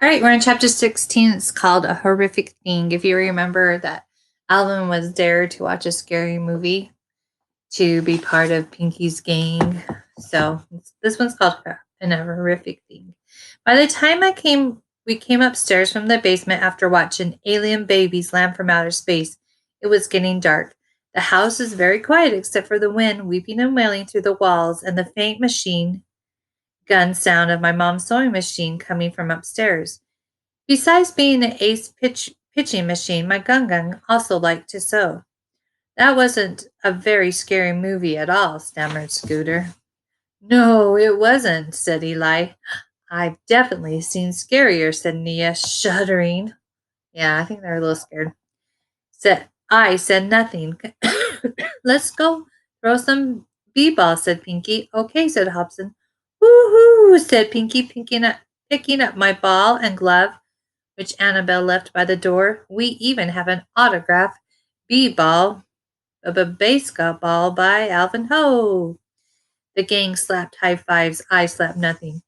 All right, we're in chapter 16. It's called A Horrific Thing. If you remember that Alvin was dared to watch a scary movie to be part of Pinky's gang. So this one's called An Horrific Thing. By the time we came upstairs from the basement after watching alien babies land from outer space. It was getting dark. The house is very quiet except for the wind weeping and wailing through the walls and the faint machine gun sound of my mom's sewing machine coming from upstairs. Besides being an pitching machine, my gun also liked to sew. That wasn't a very scary movie at all, stammered Scooter. No, it wasn't, said Eli. I've definitely seen scarier, said Nia, shuddering. Yeah, I think they're a little scared. I said nothing. Let's go throw some b-balls, said Pinky. Okay, said Hobson. Woo-hoo, said Pinky, picking up my ball and glove, which Annabelle left by the door. We even have an autograph b-ball, a baseball by Alvin Ho. The gang slapped high fives. I slapped nothing.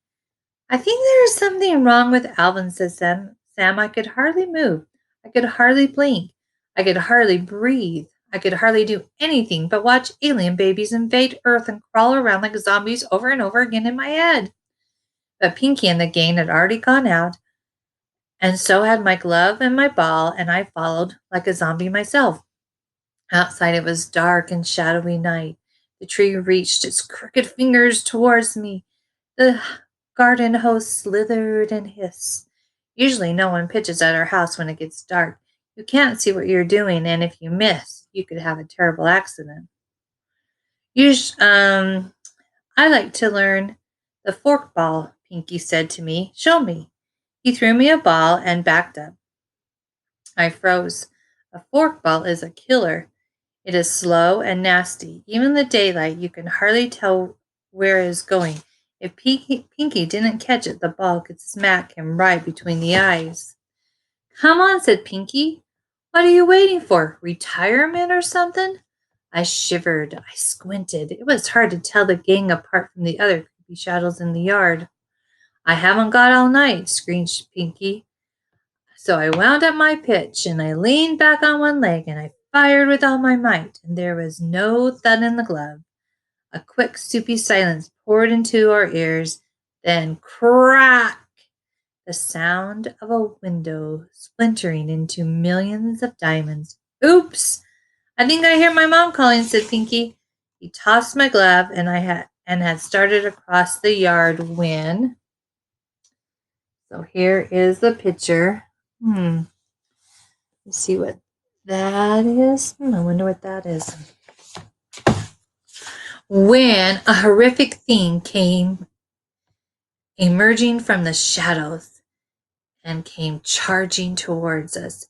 I think there is something wrong with Alvin, said Sam. I could hardly move. I could hardly blink. I could hardly breathe. I could hardly do anything but watch alien babies invade Earth and crawl around like zombies over and over again in my head. But Pinky and the gang had already gone out, and so had my glove and my ball, and I followed like a zombie myself. Outside it was dark and shadowy night. The tree reached its crooked fingers towards me. The garden hose slithered and hissed. Usually no one pitches at our house when it gets dark. You can't see what you're doing, and if you miss, you could have a terrible accident. I like to learn the forkball, Pinky said to me. Show me. He threw me a ball and backed up. I froze. A forkball is a killer. It is slow and nasty. Even in the daylight, you can hardly tell where it is going. If Pinky didn't catch it, the ball could smack him right between the eyes. Come on, said Pinky. What are you waiting for? Retirement or something? I shivered. I squinted. It was hard to tell the gang apart from the other creepy shadows in the yard. I haven't got all night, screamed Pinky. So I wound up my pitch, and I leaned back on one leg, and I fired with all my might, and there was no thud in the glove. A quick, soupy silence poured into our ears, then crack! The sound of a window splintering into millions of diamonds. Oops! I think I hear my mom calling, said Pinky. He tossed my glove, and had started across the yard when. So here is the picture. Let's see what that is. I wonder what that is. When a horrific thing came emerging from the shadows and came charging towards us.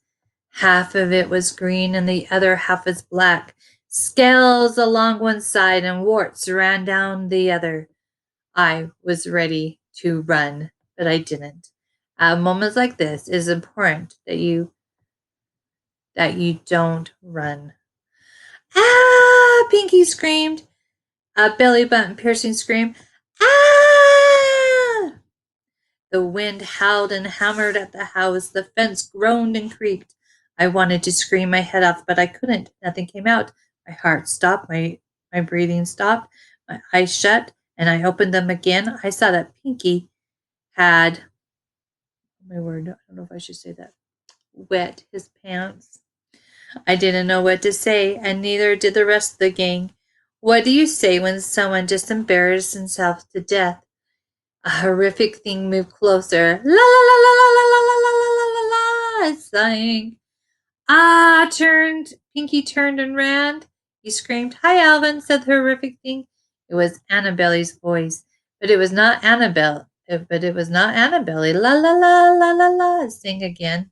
Half of it was green and the other half was black. Scales along one side and warts ran down the other. I was ready to run, but I didn't. At moments like this, it is important that you don't run. Ah! Pinky screamed. A belly button piercing scream. Ah! The wind howled and hammered at the house. The fence groaned and creaked. I wanted to scream my head off, but I couldn't. Nothing came out. My heart stopped. My breathing stopped. My eyes shut, and I opened them again. I saw that Pinky had, oh my word, I don't know if I should say that, wet his pants. I didn't know what to say, and neither did the rest of the gang. What do you say when someone just embarrassed himself to death? A horrific thing moved closer. La la la la la la la la la la la la, I sang. Pinky turned and ran. He screamed, Hi, Alvin, said the horrific thing. It was Annabelle's voice, but it was not Annabelle. It was not Annabelle. La la la la la la, sing again.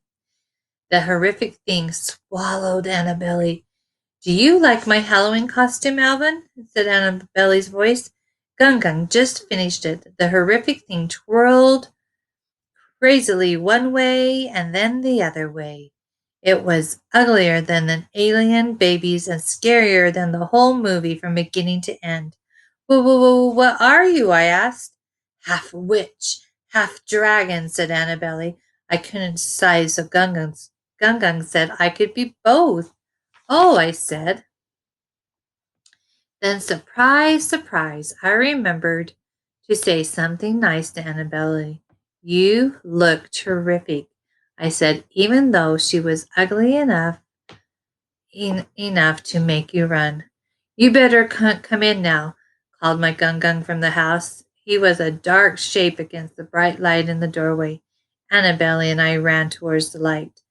The horrific thing swallowed Annabelle. Do you like my Halloween costume, Alvin? Said Annabelle's voice. Gung just finished it. The horrific thing twirled crazily one way and then the other way. It was uglier than the alien babies and scarier than the whole movie from beginning to end. What are you? I asked. Half witch, Half dragon, said Annabelle. I couldn't decide, so Gung said I could be both. Oh, I said. Then, surprise, surprise, I remembered to say something nice to Annabelle. You look terrific, I said, even though she was ugly enough to make you run. You better come in now, called my Gung from the house. He was a dark shape against the bright light in the doorway. Annabelle and I ran towards the light.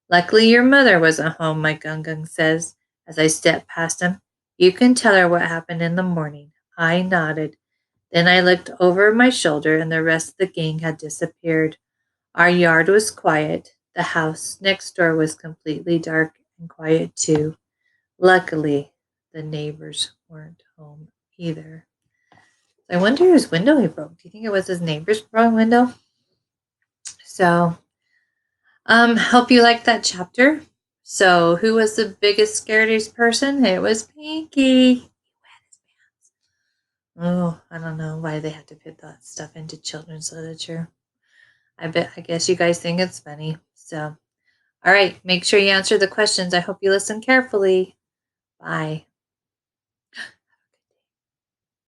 Luckily your mother wasn't home, my Gung says, as I stepped past him. You can tell her what happened in the morning. I nodded. Then I looked over my shoulder and the rest of the gang had disappeared. Our yard was quiet. The house next door was completely dark and quiet too. Luckily, the neighbors weren't home either. I wonder whose window he broke. Do you think it was his neighbor's window? So, hope you liked that chapter. So, who was the biggest, scariest person? It was Pinky. Oh, I don't know why they had to put that stuff into children's literature. I guess you guys think it's funny. So, all right, make sure you answer the questions. I hope you listen carefully. Bye.